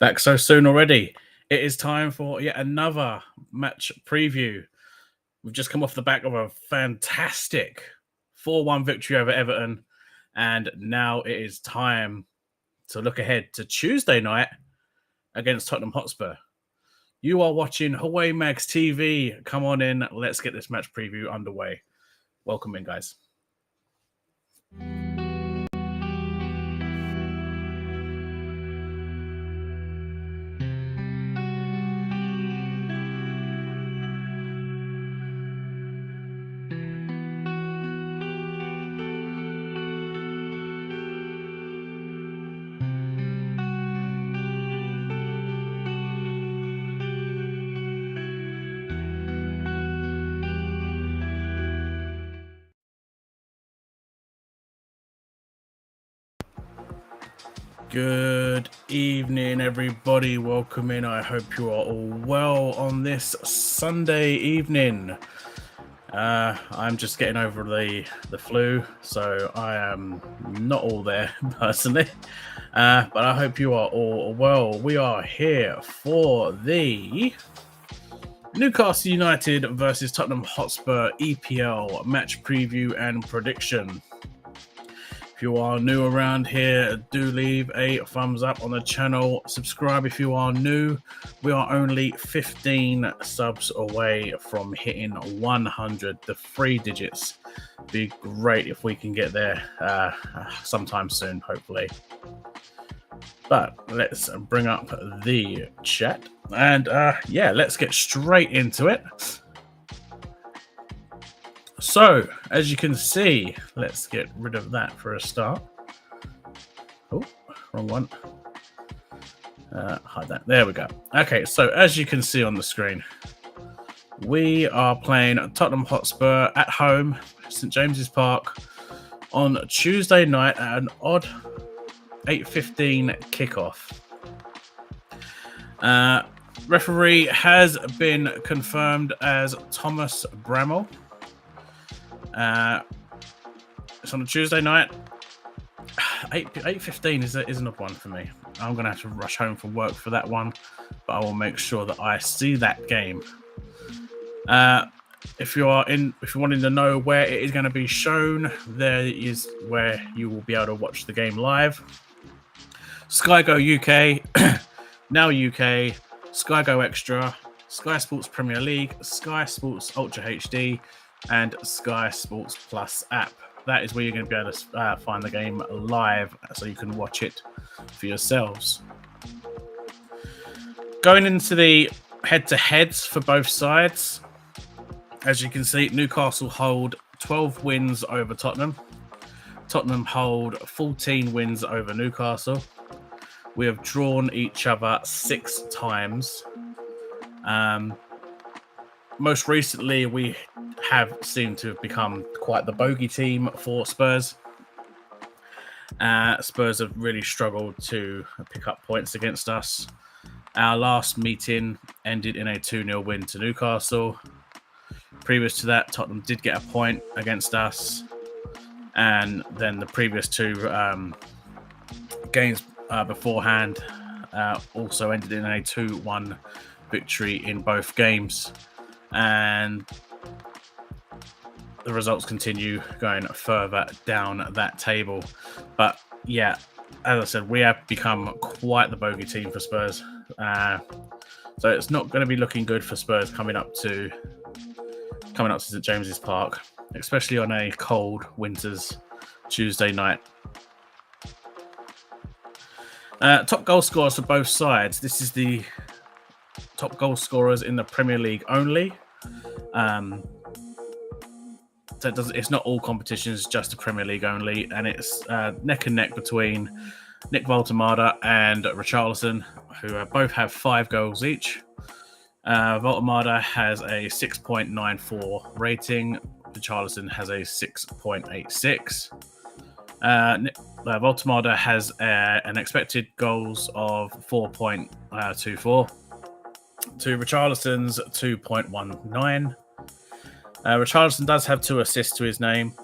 Back so soon already. It is time for yet another match preview. We've just come off the back of a fantastic 4-1 victory over Everton, and now it is time to look ahead to Tuesday night against Tottenham Hotspur. You are watching Hawaii Mags TV. Come on in. Let's get this match preview underway. Welcome in, guys. Good evening, everybody. Welcome in. I hope you are all well on this Sunday evening. I'm just getting over the flu, so I am not all there personally. But I hope you are all well. We are here for the Newcastle United versus Tottenham Hotspur EPL match preview and prediction. If you are new around here, do leave a thumbs up on the channel. Subscribe if you are new. We are only 15 subs away from hitting 100, the 3 digits. Be great if we can get there sometime soon, hopefully. But let's bring up the chat. And let's get straight into it. So, as you can see, let's get rid of that for a start. Oh, wrong one. Hide that. There we go. Okay, so as you can see on the screen, we are playing Tottenham Hotspur at home, St James's Park, on Tuesday night at an odd 8:15 kickoff. Referee has been confirmed as Thomas Bramall. It's on a Tuesday night. 8:15 is an odd one for me. I'm going to have to rush home from work for that one, but I will make sure that I see that game. If you're wanting to know where it is going to be shown, there is where you will be able to watch the game live. Sky Go UK, Now UK, Sky Go Extra, Sky Sports Premier League, Sky Sports Ultra HD, and Sky Sports Plus app. That is where you're going to be able to find the game live, so you can watch it for yourselves. Going into the head-to-heads for both sides, as you can see, Newcastle hold 12 wins over Tottenham. Tottenham hold 14 wins over Newcastle. We have drawn each other 6 times. Most recently, we have seemed to have become quite the bogey team for Spurs. Spurs have really struggled to pick up points against us. Our last meeting ended in a 2-0 win to Newcastle. Previous to that, Tottenham did get a point against us. And then the previous 2 games beforehand also ended in a 2-1 victory in both games. And the results continue going further down that table. But yeah, as I said, we have become quite the bogey team for Spurs. So it's not going to be looking good for Spurs coming up to St James's Park, especially on a cold winter's Tuesday night. Top goal scorers for both sides. This is the top goal scorers in the Premier League only. So it's not all competitions, just the Premier League only, and it's neck and neck between Nick Voltemada and Richarlison, who both have 5 goals each. Voltemada has a 6.94 rating. Richarlison has a 6.86. Voltemada has an expected goals of 4.24 to Richarlison's 2.19. Richarlison does have 2 assists to his name,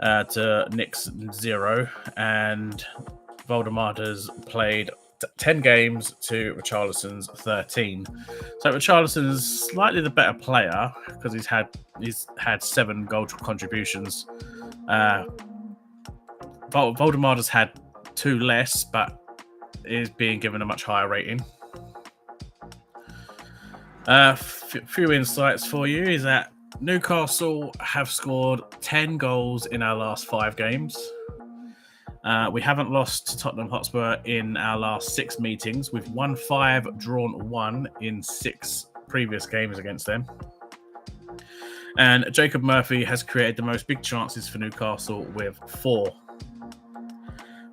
to Nick's 0, and Voldemada's played 10 games to Richarlison's 13. So Richarlison's slightly the better player because he's had 7 goal contributions. Voldemar has had 2 less, but is being given a much higher rating. Few insights for you is that Newcastle have scored 10 goals in our last 5 games. We haven't lost to Tottenham Hotspur in our last 6 meetings. We've won 5, drawn 1 in 6 previous games against them. And Jacob Murphy has created the most big chances for Newcastle with 4.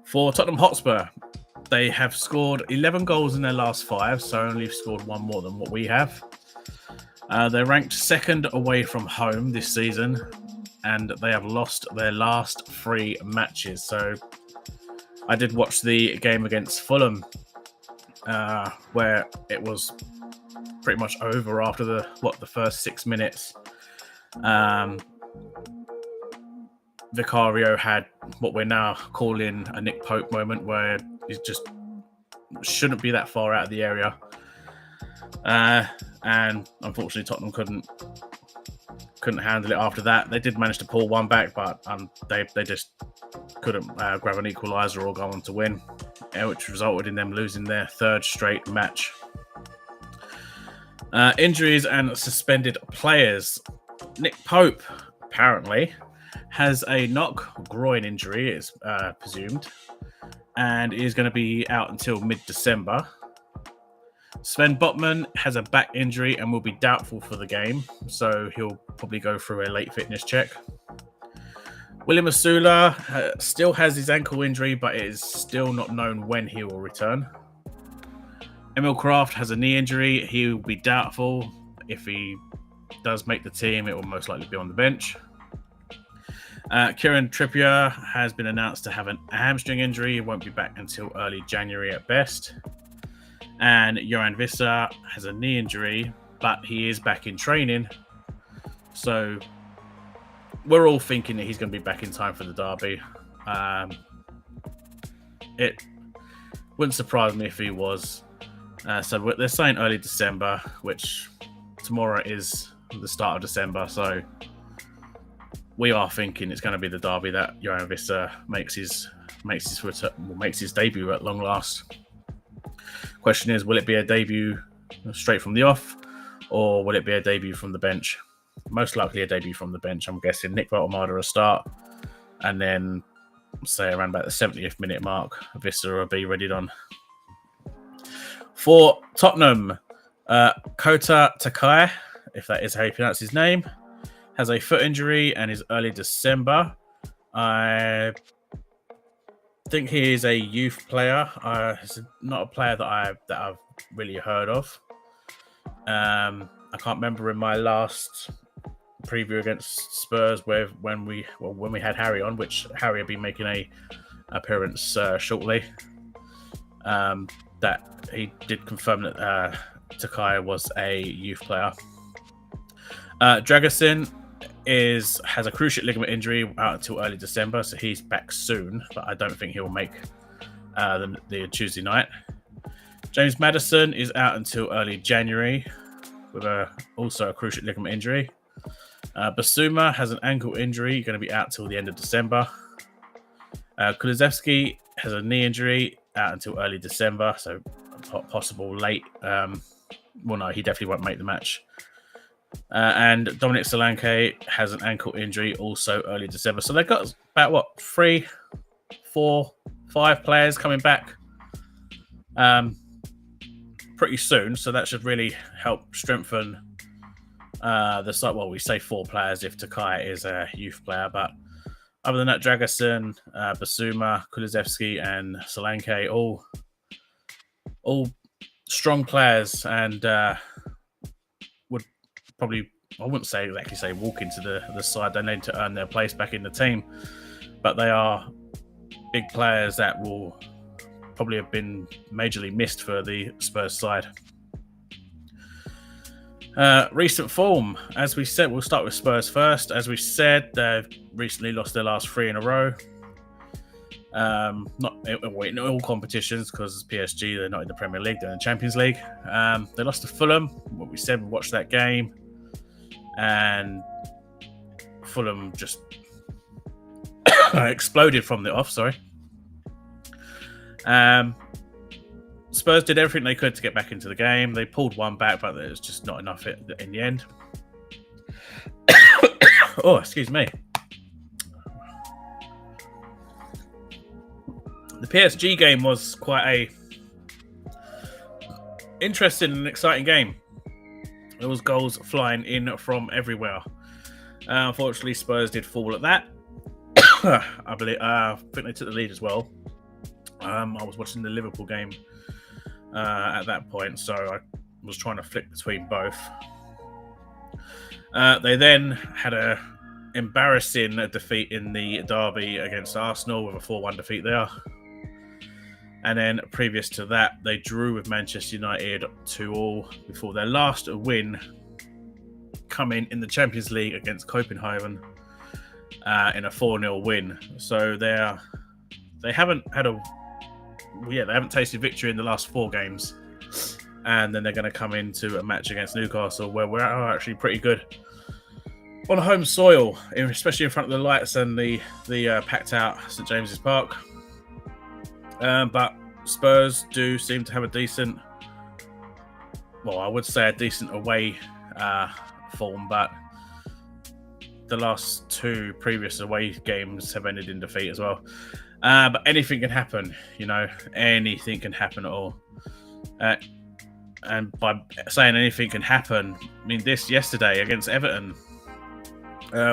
For Tottenham Hotspur, they have scored 11 goals in their last 5, so only scored 1 more than what we have. They're ranked 2nd away from home this season, and they have lost their last 3 matches. So I did watch the game against Fulham, where it was pretty much over after the first 6 minutes. Vicario had what we're now calling a Nick Pope moment, where he just shouldn't be that far out of the area. And unfortunately, Tottenham couldn't handle it after that. They did manage to pull one back, but they just couldn't grab an equaliser or go on to win, which resulted in them losing their 3rd straight match. Injuries and suspended players. Nick Pope apparently has a groin injury, it's presumed, and is going to be out until mid-December. Sven Botman has a back injury and will be doubtful for the game, so he'll probably go through a late fitness check. William Asula still has his ankle injury, but it is still not known when he will return. Emil Kraft has a knee injury. He will be doubtful. If he does make the team, it will most likely be on the bench. Kieran Trippier has been announced to have a hamstring injury. He won't be back until early January at best. And Johan Visser has a knee injury, but he is back in training. So we're all thinking that he's going to be back in time for the derby. It wouldn't surprise me if he was. So they're saying early December, which tomorrow is the start of December. So we are thinking it's going to be the derby that Johan Visser makes his debut at long last. Question is, will it be a debut straight from the off, or will it be a debut from the bench? Most likely a debut from the bench. I'm guessing Nick Voldemar will start, and then say around about the 70th minute mark, Visser will be ready on. For Tottenham, Kota Takai, if that is how you pronounce his name, has a foot injury and is early December. I think he is a youth player. He's not a player that I've really heard of. I can't remember in my last preview against Spurs when we had Harry on, which Harry will be making a appearance shortly. That he did confirm that Takai was a youth player. Dragusin has a cruciate ligament injury out until early December, so he's back soon, but I don't think he'll make the Tuesday night. James Maddison is out until early January with also a cruciate ligament injury. Basuma has an ankle injury, going to be out till the end of December. Kulusevski has a knee injury, out until early December, so possible late. Well, no, he definitely won't make the match. And Dominic Solanke has an ankle injury, also early December. So they've got about 3, 4, 5 players coming back pretty soon. So that should really help strengthen the side. Well, we say 4 players if Takai is a youth player, but other than that, Dragusin, Basuma, Kulusevski, and Solanke, all strong players, and would probably, I wouldn't say exactly walk into the side. They need to earn their place back in the team, but they are big players that will probably have been majorly missed for the Spurs side. Recent form, as we said, we'll start with Spurs first. As we said, they've recently lost their last 3 in a row. Not in all competitions, because PSG, they're not in the Premier League, they're in the Champions League. They lost to Fulham. What we said, we watched that game, and Fulham just exploded from the off. Sorry. Spurs did everything they could to get back into the game. They pulled one back, but it was just not enough in the end. Oh, excuse me. The PSG game was quite a interesting and exciting game. There was goals flying in from everywhere. Unfortunately, Spurs did fall at that. I think they took the lead as well. I was watching the Liverpool game at that point, so I was trying to flick between both. They then had a embarrassing defeat in the derby against Arsenal with a 4-1 defeat there. And then previous to that, they drew with Manchester United 2-2 before their last win coming in the Champions League against Copenhagen in a 4-0 win. So they haven't tasted victory in the last 4 games. And then they're going to come into a match against Newcastle where we're actually pretty good on home soil, especially in front of the lights and the packed out St James's Park. But Spurs do seem to have a decent away form, but the last 2 previous away games have ended in defeat as well. But anything can happen, anything can happen at all. And by saying anything can happen, I mean this yesterday against Everton.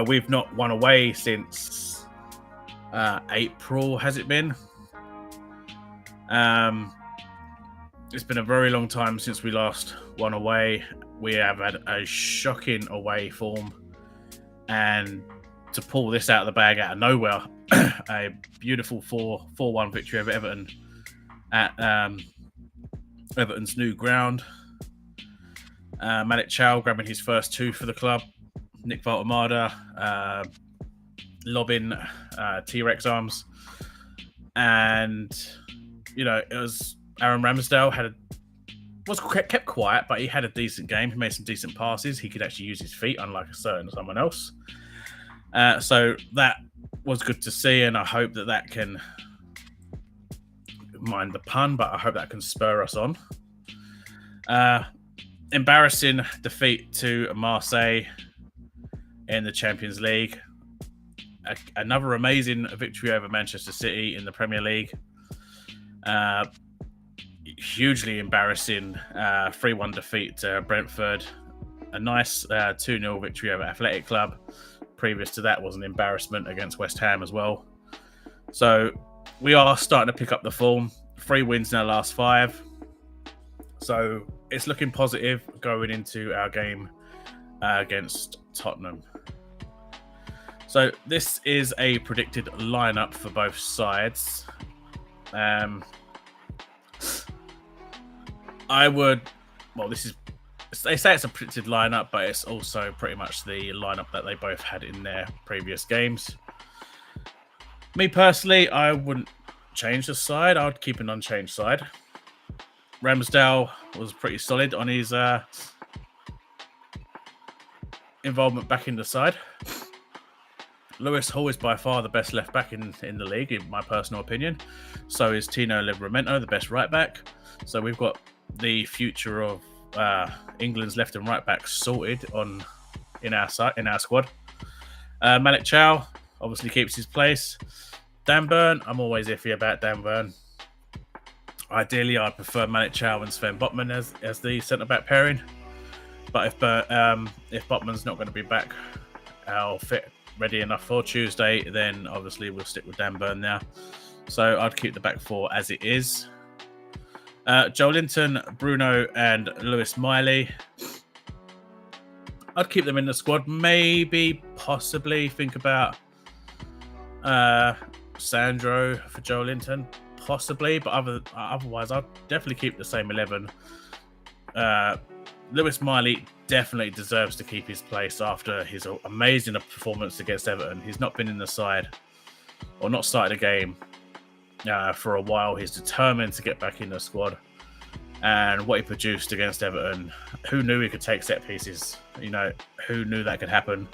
We've not won away since April, has it been? It's been a very long time since we last won away. We have had a shocking away form, and to pull this out of the bag out of nowhere, a beautiful 4-1 victory over Everton at Everton's new ground. Malik Chow grabbing his first 2 for the club. Nick Valtamada lobbing T-Rex arms, and it was Aaron Ramsdale was kept quiet, but he had a decent game. He made some decent passes. He could actually use his feet, unlike someone else. So that was good to see, and I hope that can, mind the pun, but I hope that can spur us on. Embarrassing defeat to Marseille in the Champions League. Another amazing victory over Manchester City in the Premier League. Hugely embarrassing 3-1 defeat to Brentford. A nice 2-0 victory over Athletic Club. Previous to that was an embarrassment against West Ham as well. So we are starting to pick up the form. 3 wins in our last 5. So it's looking positive going into our game against Tottenham. So this is a predicted lineup for both sides. They say it's a predicted lineup, but it's also pretty much the lineup that they both had in their previous games. Me personally, I wouldn't change the side. I would keep an unchanged side. Ramsdale was pretty solid on his involvement back in the side. Lewis Hall is by far the best left back in the league, in my personal opinion. So is Tino Livramento, the best right back. So we've got the future of England's left and right backs sorted in our squad. Malik Chow obviously keeps his place. Dan Burn, I'm always iffy about Dan Burn. Ideally, I prefer Malik Chow and Sven Botman as the centre back pairing. But if Botman's not going to be back, fit ready enough for Tuesday, then obviously we'll stick with Dan Burn now. So I'd keep the back 4 as it is. Joe Linton, Bruno, and Lewis Miley. I'd keep them in the squad. Maybe, possibly think about Sandro for Joe Linton. Possibly, but otherwise I'd definitely keep the same 11. Lewis Miley definitely deserves to keep his place after his amazing performance against Everton. He's not been in the side or not started a game for a while. He's determined to get back in the squad. And what he produced against Everton, who knew he could take set pieces? Who knew that could happen?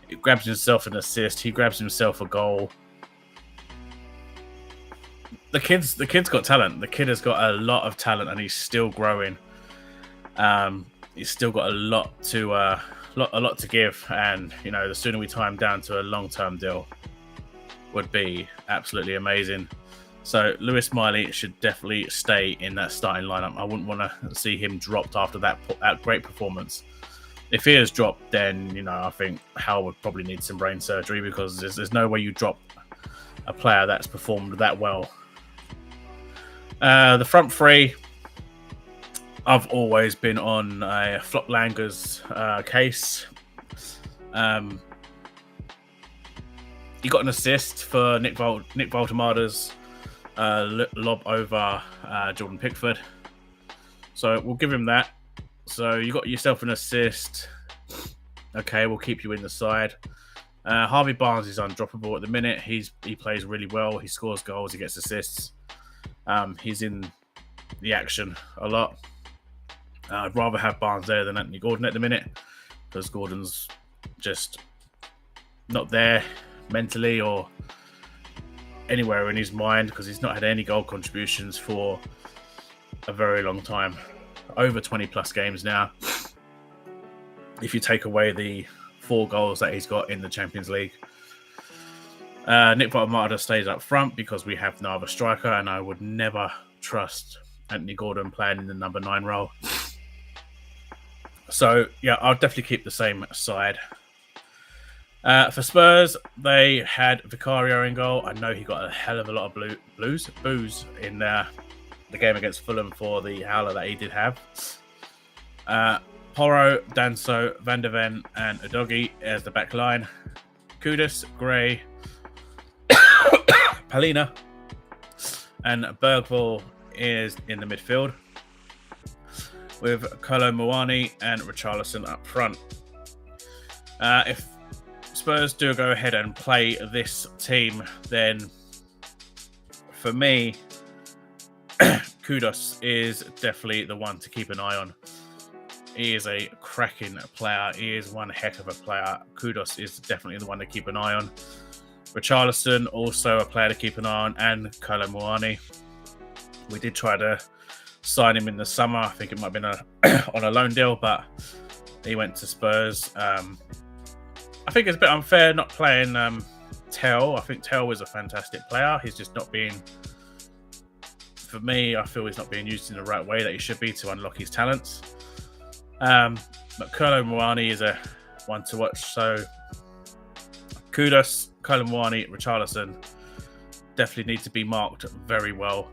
He grabs himself an assist. He grabs himself a goal. The kid's got talent. The kid has got a lot of talent, and he's still growing. He's still got a lot to give, and the sooner we tie him down to a long-term deal, would be absolutely amazing. So Lewis Miley should definitely stay in that starting lineup. I wouldn't want to see him dropped after that great performance. If he is dropped, then I think Hal would probably need some brain surgery, because there's no way you drop a player that's performed that well. The front three, I've always been on a Flop Langer's case. He got an assist for Nick Voltemada's lob over Jordan Pickford. So we'll give him that. So you got yourself an assist. Okay, we'll keep you in the side. Harvey Barnes is undroppable at the minute. He plays really well. He scores goals. He gets assists. He's in the action a lot. I'd rather have Barnes there than Anthony Gordon at the minute, because Gordon's just not there mentally or anywhere in his mind, because he's not had any goal contributions for a very long time. Over 20 plus games now, if you take away the 4 goals that he's got in the Champions League. Nick Voltemada stays up front because we have no other striker, and I would never trust Anthony Gordon playing in the number 9 role. So yeah, I'll definitely keep the same side. For Spurs, they had Vicario in goal. I know he got a hell of a lot of booze in the game against Fulham for the howler that he did have. Porro, Danso, Van der Ven, and Udogie as the back line. Kudus, Gray, Palina, and Bergvall is in the midfield, with Kolo Muani and Richarlison up front. If Spurs do go ahead and play this team, then for me, Kudus is definitely the one to keep an eye on. He is a cracking player. He is one heck of a player. Kudus is definitely the one to keep an eye on. Richarlison, also a player to keep an eye on, and Kolo Muani. We did try to sign him in the summer. I think it might have been on a loan deal, but he went to Spurs. I think it's a bit unfair not playing Tell. I think Tell is a fantastic player. He's just not being, for me, I feel he's not being used in the right way that he should be to unlock his talents. But Kolo Muani is a one to watch. So Kudus, Kolo Muani, Richarlison definitely need to be marked very well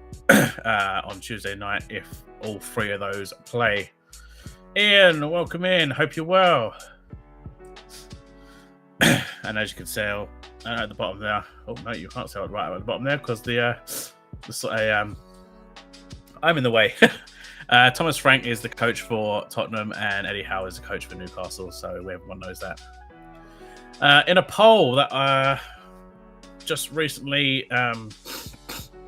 on Tuesday night if all 3 of those play. Ian, welcome in. Hope you're well. And as you can see at the bottom there, oh no, you can't see it right at the bottom there because I'm in the way. Thomas Frank is the coach for Tottenham, and Eddie Howe is the coach for Newcastle, so everyone knows that. In a poll that just recently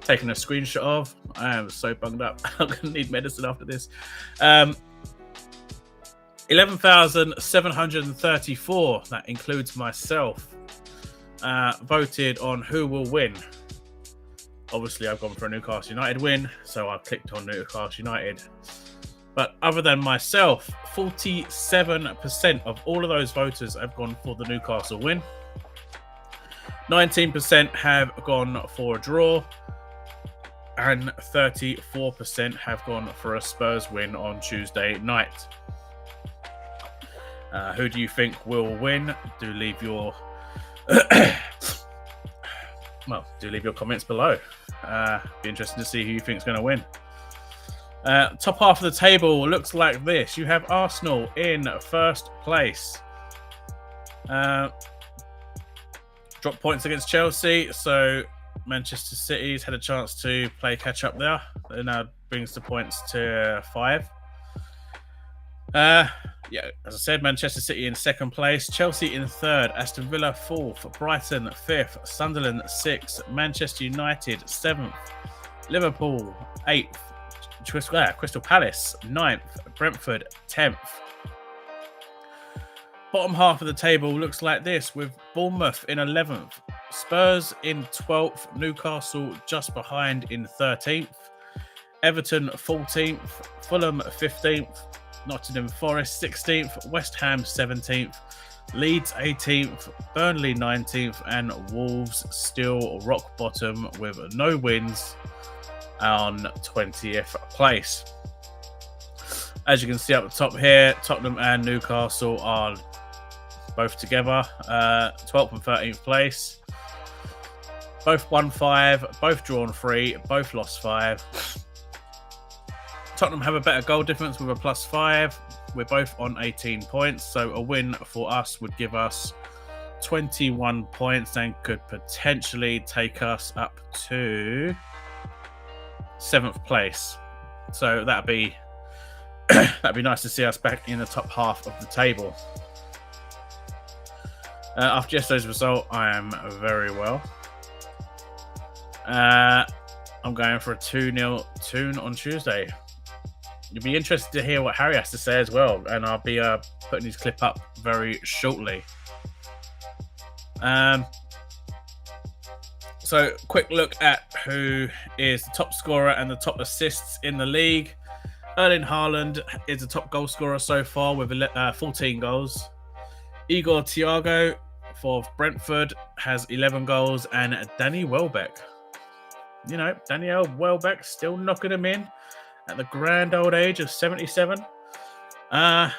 taken a screenshot of, I am so bunged up. I'm going to need medicine after this. 11,734, that includes myself, voted on who will win. Obviously, I've gone for a Newcastle United win, so I've clicked on Newcastle United. But other than myself, 47% of all of those voters have gone for the Newcastle win. 19% have gone for a draw. And 34% have gone for a Spurs win on Tuesday night. Who do you think will win? Do leave your comments below. Be interesting to see who you think is going to win. Top half of the table looks like this. You have Arsenal in first place. Dropped points against Chelsea, so Manchester City's had a chance to play catch up there. It now brings the points to 5. Yeah, as I said, Manchester City in second place, Chelsea in third, Aston Villa fourth, Brighton fifth, Sunderland sixth, Manchester United seventh, Liverpool eighth, Crystal Palace ninth, Brentford 10th. Bottom half of the table looks like this, with Bournemouth in 11th, Spurs in 12th, Newcastle just behind in 13th, Everton 14th, Fulham 15th, Nottingham Forest 16th, West Ham 17th, Leeds 18th, Burnley 19th, and Wolves still rock bottom with no wins on 20th place. As you can see up the top here, Tottenham and Newcastle are both together, 12th and 13th place. Both won 5, both drawn 3, both lost 5. Tottenham have a better goal difference with a +5. We're both on 18 points, so a win for us would give us 21 points and could potentially take us up to 7th place. So that'd be nice to see us back in the top half of the table. After yesterday's result, I am very well. I'm going for a 2-0 tune on Tuesday. You'll be interested to hear what Harry has to say as well, and I'll be putting his clip up very shortly. So, quick look at who is the top scorer and the top assists in the league. Erling Haaland is the top goal scorer so far with 14 goals. Igor Thiago for Brentford has 11 goals, and Danny Welbeck. Daniel Welbeck still knocking him in at the grand old age of 77. Has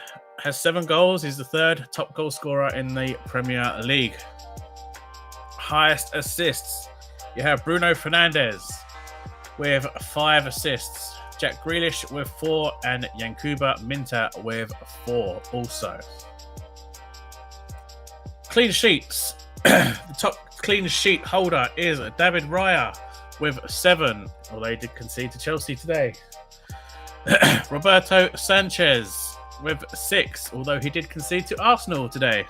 7 goals. He's the third top goal scorer in the Premier League. Highest assists, you have Bruno Fernandes with 5 assists. Jack Grealish with 4 and Yankuba Minta with 4 also. Clean sheets. The top clean sheet holder is David Raya with 7, although he did concede to Chelsea today. Roberto Sanchez with 6, although he did concede to Arsenal today.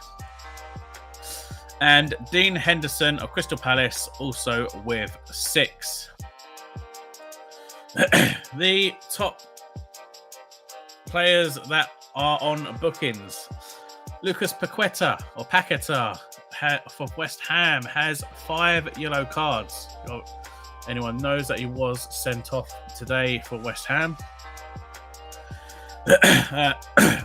And Dean Henderson of Crystal Palace also with 6. The top players that are on bookings. Lucas Paqueta for West Ham has 5 yellow cards. Anyone knows that he was sent off today for West Ham.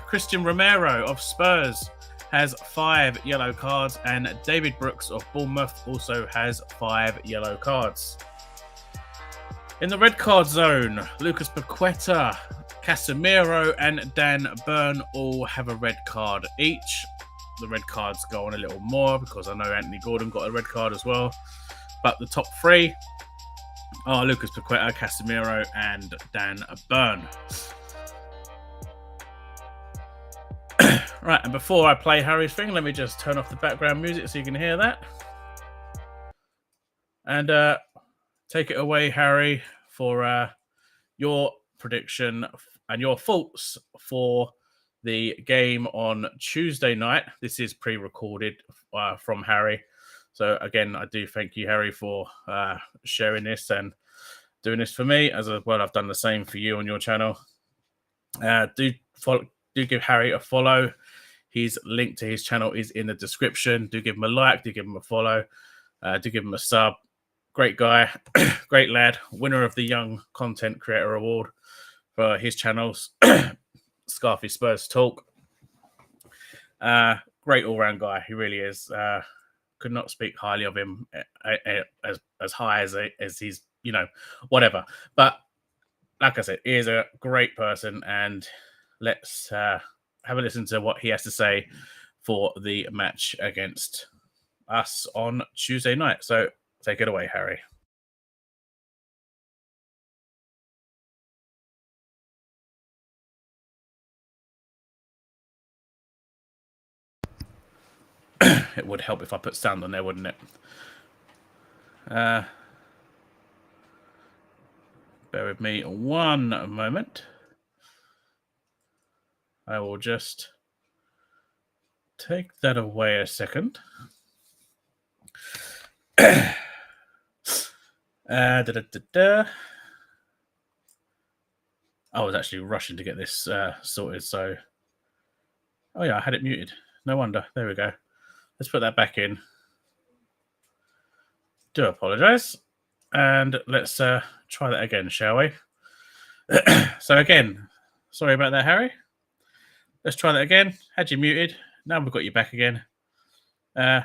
Christian Romero of Spurs has 5 yellow cards, and David Brooks of Bournemouth also has 5 yellow cards. In the red card zone, Lucas Paqueta, Casemiro, and Dan Burn all have a red card each. The red cards go on a little more because I know Anthony Gordon got a red card as well. But the top 3 are Lucas Paqueta, Casemiro, and Dan Burn. Right, and before I play Harry's thing, let me just turn off the background music so you can hear that. And take it away, Harry, for your prediction and your thoughts for the game on Tuesday night. This is pre-recorded from Harry. So again, I do thank you, Harry, for sharing this and doing this for me. As well, I've done the same for you on your channel. Do give Harry a follow. His link to his channel is in the description. Do give him a like. Do give him a follow. Do give him a sub. Great guy, great lad. Winner of the Young Content Creator Award for his channels. Scarfy Spurs Talk. Great all-round guy. He really is. Could not speak highly of him as high as he's, whatever. But like I said, he is a great person, and let's have a listen to what he has to say for the match against us on Tuesday night. So take it away, Harry. It would help if I put sound on there, wouldn't it? Bear with me one moment. I will just take that away a second. I was actually rushing to get this sorted, so... Oh yeah, I had it muted. No wonder. There we go. Let's put that back in. Do apologise. And let's try that again, shall we? So again, sorry about that, Harry. Let's try that again. Had you muted. Now we've got you back again.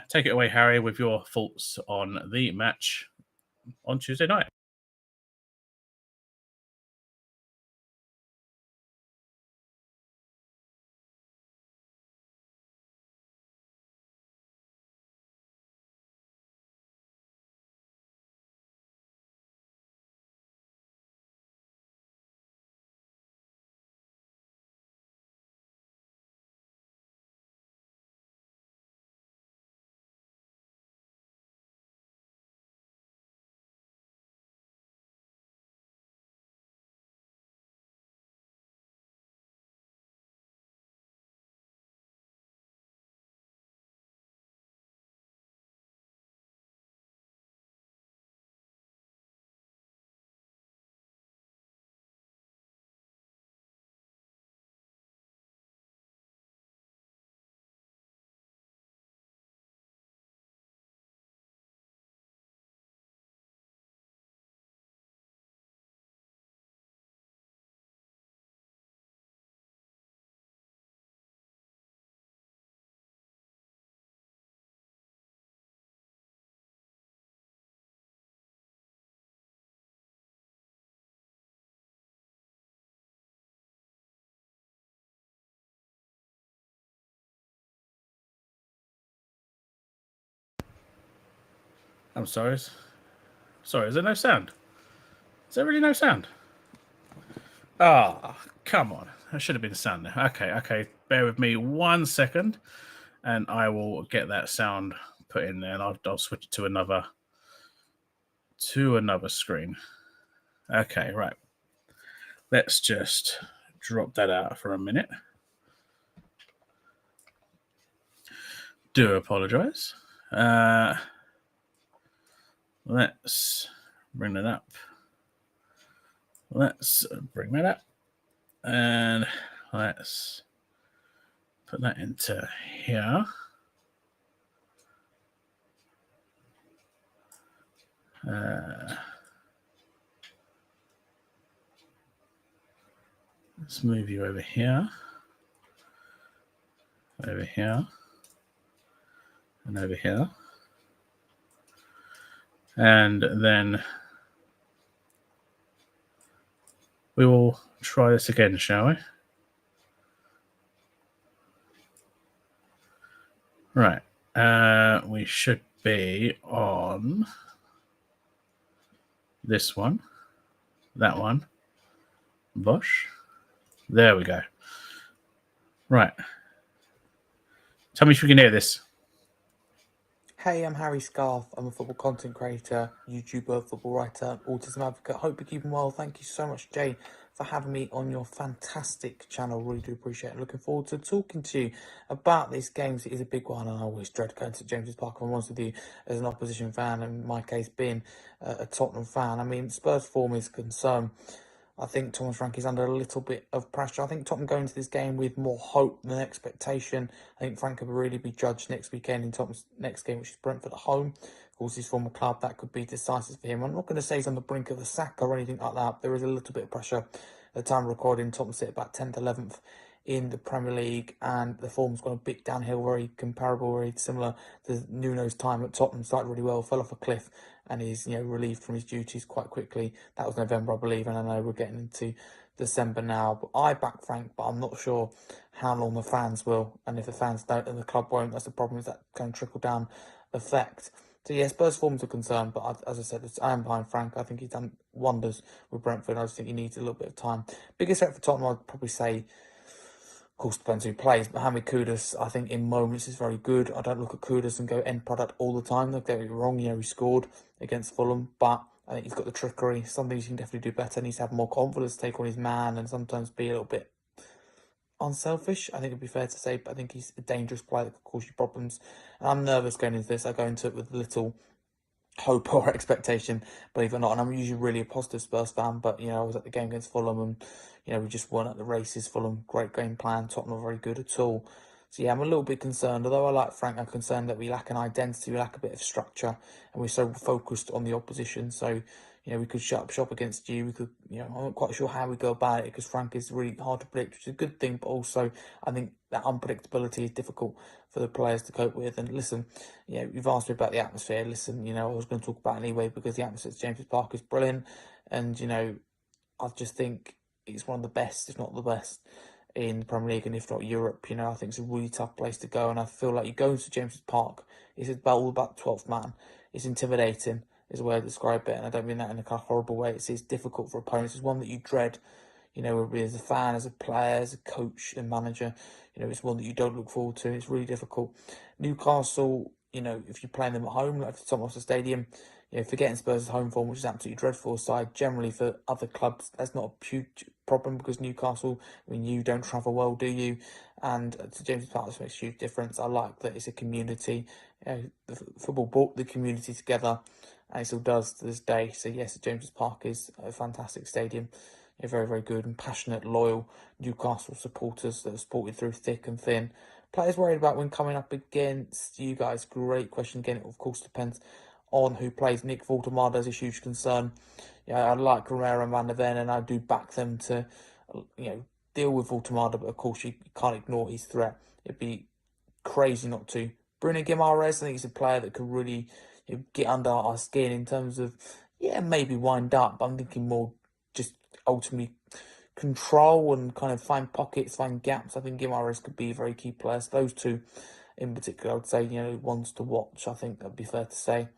Take it away, Harry, with your thoughts on the match on Tuesday night. I'm sorry. Sorry, is there no sound? Is there really no sound? Oh, come on. There should have been sound there. Okay. Bear with me 1 second, and I will get that sound put in there, and I'll switch it to another screen. Okay, right. Let's just drop that out for a minute. Do apologise. Let's bring that up. Let's bring that up. And let's put that into here. Let's move you over here, and over here. And then we will try this again, shall we? Right. We should be on this one, that one, Bosch. There we go. Right. Tell me if you can hear this. Hey, I'm Harry Scarf. I'm a football content creator, YouTuber, football writer, autism advocate. Hope you're keeping well. Thank you so much, Jay, for having me on your fantastic channel. Really do appreciate it. Looking forward to talking to you about this game. It is a big one, and I always dread going to James's Park. If I'm honest with you, as an opposition fan, and in my case being a Tottenham fan. I mean, Spurs form is concerned. I think Thomas Frank is under a little bit of pressure. I think Tottenham go into this game with more hope than expectation. I think Frank will really be judged next weekend in Tottenham's next game, which is Brentford at home. Of course, his former club, that could be decisive for him. I'm not going to say he's on the brink of a sack or anything like that. There is a little bit of pressure. At the time of recording, Tottenham sit about 10th, 11th in the Premier League, and the form's gone a bit downhill, very comparable, very similar to Nuno's time at Tottenham. Started really well, fell off a cliff, and is relieved from his duties quite quickly. That was November, I believe, and I know we're getting into December now. But I back Frank, but I'm not sure how long the fans will, and if the fans don't, and the club won't. That's the problem. Is that kind of trickle down effect? So yeah, Spurs forms are concerned, but as I said, I am behind Frank. I think he's done wonders with Brentford. I just think he needs a little bit of time. Biggest threat for Tottenham, I'd probably say, of course, depends who plays, but Hamid Kudus, I think in moments is very good. I don't look at Kudus and go end product all the time. Don't get me wrong, he scored against Fulham, but I think he's got the trickery. Some things he can definitely do better. He needs to have more confidence, take on his man, and sometimes be a little bit unselfish, I think it'd be fair to say, but I think he's a dangerous player that could cause you problems. And I'm nervous going into this. I go into it with little hope or expectation, believe it or not. And I'm usually really a positive Spurs fan, but I was at the game against Fulham, and we just weren't at the races. Fulham, great game plan. Tottenham not very good at all. So yeah, I'm a little bit concerned. Although I like Frank, I'm concerned that we lack an identity, we lack a bit of structure, and we're so focused on the opposition. So we could shut up shop against you. We could, I'm not quite sure how we go about it, because Frank is really hard to predict, which is a good thing. But also, I think that unpredictability is difficult for the players to cope with. And listen, you've asked me about the atmosphere. Listen, I was going to talk about it anyway, because the atmosphere at James's Park is brilliant, and I just think it's one of the best, if not the best, in the Premier League, and if not Europe. I think it's a really tough place to go, and I feel like you go to James's Park, it's all about 12th man. It's intimidating, is a way to describe it, and I don't mean that in a kind of horrible way. It's difficult for opponents. It's one that you dread, as a fan, as a player, as a coach and manager. It's one that you don't look forward to. It's really difficult. Newcastle, if you're playing them at home, like Tottenham Hotspur Stadium, forgetting Spurs' home form, which is absolutely dreadful aside, generally for other clubs, that's not a huge problem, because Newcastle, you don't travel well, do you? And to James Park, this makes a huge difference. I like that it's a community. The football brought the community together, and it still does to this day. So yes, James's Park is a fantastic stadium. Very, very good and passionate, loyal Newcastle supporters that have supported through thick and thin. Players worried about when coming up against you guys? Great question. Again, it of course depends on who plays. Nick Voltemada is a huge concern. I like Romero and Van der Ven, and I do back them to, deal with Voltemada, but of course you can't ignore his threat. It'd be crazy not to. Bruno Guimaraes, I think he's a player that could really get under our skin in terms of, maybe wind up. I'm thinking more just ultimately control and kind of find pockets, find gaps. I think Guimaraes could be a very key player. So those two in particular, I would say, ones to watch. I think that'd be fair to say.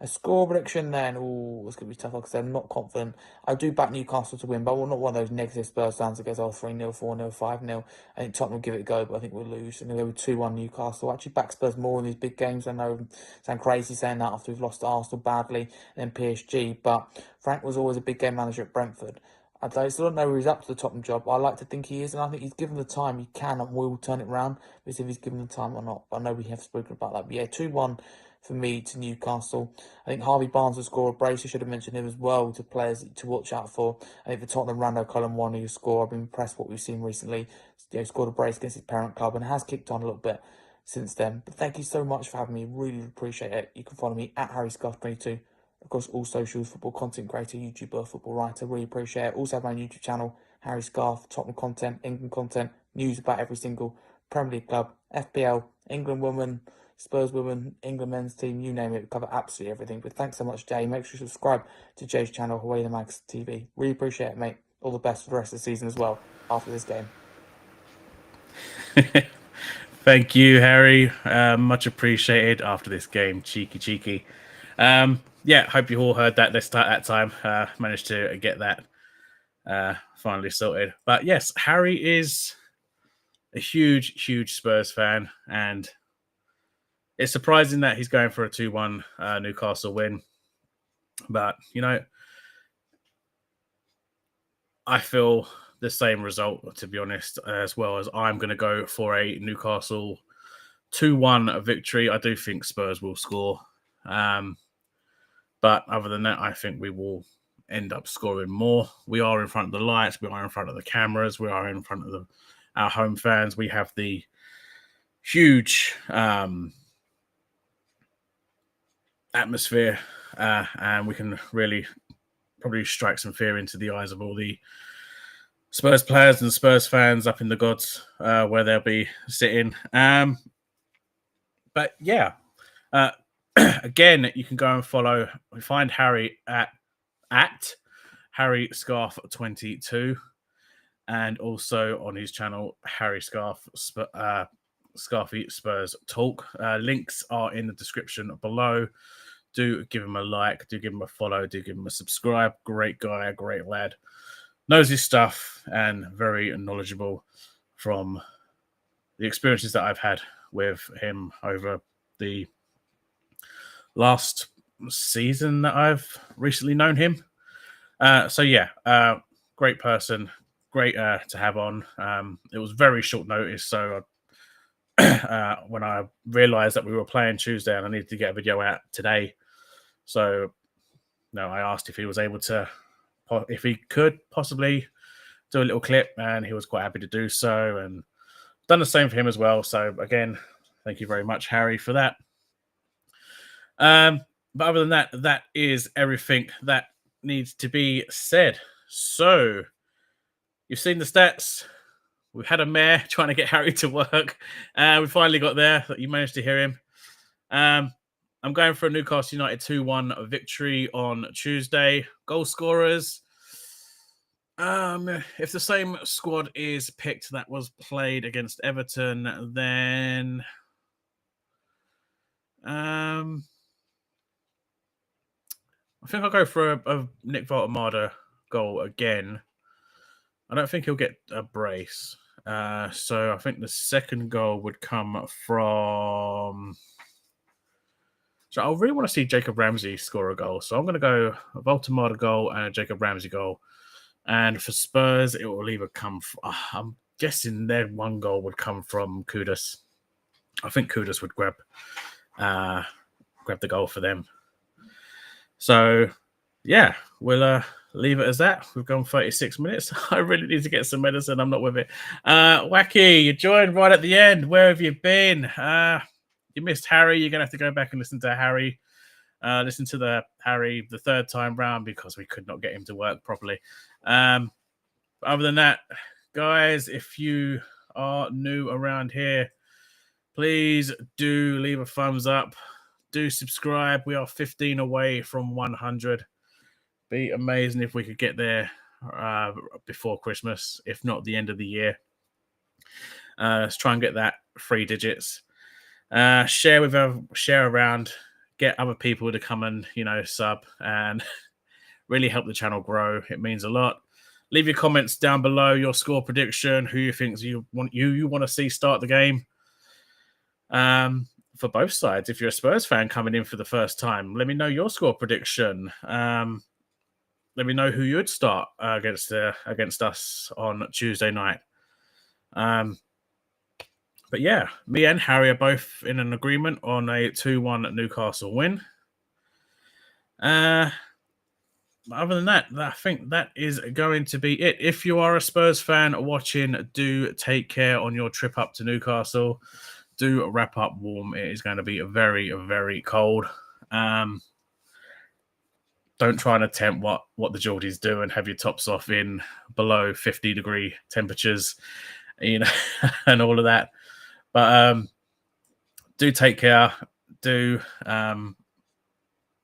A score prediction then, it's going to be tough. Like I said, I'm not confident. I do back Newcastle to win, but I'm not one of those negative Spurs fans that goes, 3-0, 4-0, 5-0. I think Tottenham will give it a go, but I think we'll lose. I'm going to go with 2-1 Newcastle. I actually back Spurs more in these big games. I know I sound crazy saying that after we've lost to Arsenal badly and then PSG, but Frank was always a big game manager at Brentford. I still don't know where he's up to the Tottenham job. I like to think he is, and I think he's given the time, he can and will turn it around. But if he's given the time or not, I know we have spoken about that. But yeah, 2-1 for me to Newcastle. I think Harvey Barnes will score a brace. I should have mentioned him as well to players to watch out for. I think for Tottenham, Rando Colomwani who score. I've been impressed what we've seen recently. Scored a brace against his parent club and has kicked on a little bit since then. But thank you so much for having me. Really appreciate it. You can follow me at HarryScarf22 across all socials, football content creator, YouTuber, football writer. Really appreciate it. Also have my YouTube channel, Harry Scarf, Tottenham content, England content, news about every single Premier League club, FPL, England women, Spurs women, England men's team, you name it. We cover absolutely everything. But thanks so much, Jay. Make sure you subscribe to Jay's channel, Hawaii the Mags TV. Really appreciate it, mate. All the best for the rest of the season as well after this game. Thank you, Harry. Much appreciated after this game. Cheeky. Hope you all heard that. Let's start that time. Managed to get that finally sorted. But yes, Harry is a huge Spurs fan, and it's surprising that he's going for a 2-1 Newcastle win. But, I feel the same result, to be honest, as well, as I'm going to go for a Newcastle 2-1 victory. I do think Spurs will score. But other than that, I think we will end up scoring more. We are in front of the lights. We are in front of the cameras. We are in front of our home fans. We have the huge atmosphere, and we can really probably strike some fear into the eyes of all the Spurs players and Spurs fans up in the gods, where they'll be sitting. But yeah, again, you can go and follow. We find Harry at Harry Scarf 22, and also on his channel Harry Scarf Scarfy Spurs Talk. Links are in the description below. Do give him a like, do give him a follow, do give him a subscribe. Great guy, great lad, knows his stuff, and very knowledgeable from the experiences that I've had with him over the last season that I've recently known him. Great person, great to have on. It was very short notice, so when I realised that we were playing Tuesday and I needed to get a video out today, so I asked if he was able to, if he could possibly do a little clip, and he was quite happy to do so, and done the same for him as well. So again, thank you very much, Harry, for that. But other than that, that is everything that needs to be said. So you've seen the stats. We've had a mayor trying to get Harry to work. We finally got there. You managed to hear him. I'm going for a Newcastle United 2-1 victory on Tuesday. Goal scorers. If the same squad is picked that was played against Everton, then I think I'll go for a Nick Voltemada goal again. I don't think he'll get a brace. So I think the second goal would come from... So I really want to see Jacob Ramsey score a goal. So I'm going to go a Voltemada goal and a Jacob Ramsey goal. And for Spurs, it will either come from... I'm guessing their one goal would come from Kudus. I think Kudus would grab the goal for them. So, yeah, we'll leave it as that. We've gone 36 minutes. I really need to get some medicine. I'm not with it. Wacky, you joined right at the end. Where have you been? You missed Harry. You're going to have to go back and listen to Harry. Listen to the Harry the third time round because we could not get him to work properly. Other than that, guys, if you are new around here, please do leave a thumbs up. Do subscribe. We are 15 away from 100. Be amazing if we could get there before Christmas, if not the end of the year. Let's try and get that 3 digits. Share around. Get other people to come and sub and really help the channel grow. It means a lot. Leave your comments down below. Your score prediction. Who you think you want to see start the game. For both sides, if you're a Spurs fan coming in for the first time, let me know your score prediction. Let me know who you'd start against us on Tuesday night. But yeah, me and Harry are both in an agreement on a 2-1 Newcastle win. Other than that, I think that is going to be it. If you are a Spurs fan watching, do take care on your trip up to Newcastle. Do wrap up warm. It is going to be very, very cold. Don't try and attempt what the Geordies do and have your tops off in below 50-degree temperatures, and all of that. But do take care. Do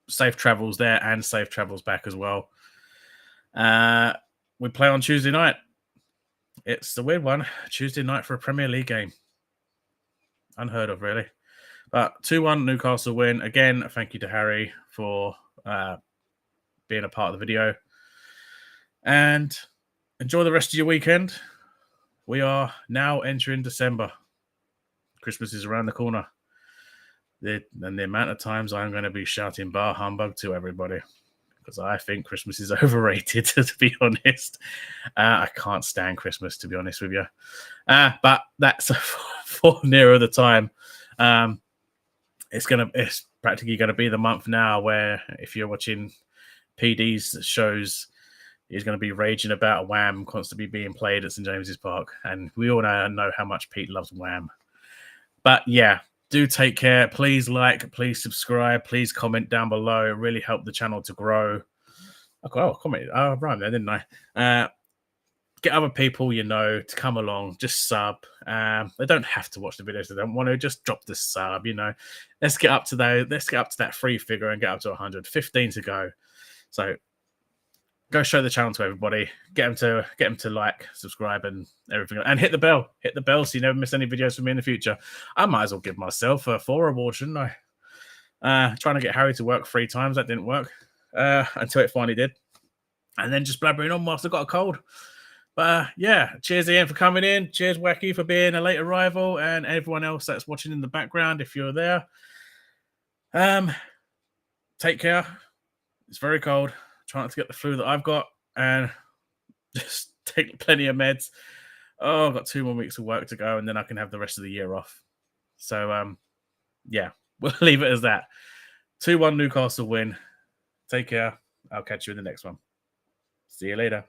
safe travels there and safe travels back as well. We play on Tuesday night. It's the weird one. Tuesday night for a Premier League game. Unheard of, really. But 2-1 Newcastle win. Again, thank you to Harry for being a part of the video. And enjoy the rest of your weekend. We are now entering December. Christmas is around the corner. And the amount of times I'm going to be shouting bar humbug to everybody. Because I think Christmas is overrated, to be honest. I can't stand Christmas, to be honest with you. But that's for nearer the time. It's practically going to be the month now where if you're watching PD's shows, he's going to be raging about Wham constantly being played at St James's Park. And we all know how much Pete loves Wham. But yeah, do take care. Please like, please subscribe, please comment down below. It really helped the channel to grow. Comment. I rhymed there, didn't I? Get other people to come along. Just sub. They don't have to watch the videos. They don't want to. Just drop the sub. Let's get up to that free figure and get up to 100. 15 to go. So go show the channel to everybody. Get them to like, subscribe, and everything, and hit the bell. Hit the bell so you never miss any videos from me in the future. I might as well give myself a 4 award, shouldn't I? Trying to get Harry to work 3 times, that didn't work until it finally did, and then just blabbering on whilst I got a cold. But yeah, cheers Ian for coming in. Cheers Wacky for being a late arrival, and everyone else that's watching in the background if you're there. Take care. It's very cold. Try not to get the flu that I've got, and just take plenty of meds. Oh, I've got 2 more weeks of work to go, and then I can have the rest of the year off. So, yeah, we'll leave it as that. 2-1 Newcastle win. Take care. I'll catch you in the next one. See you later.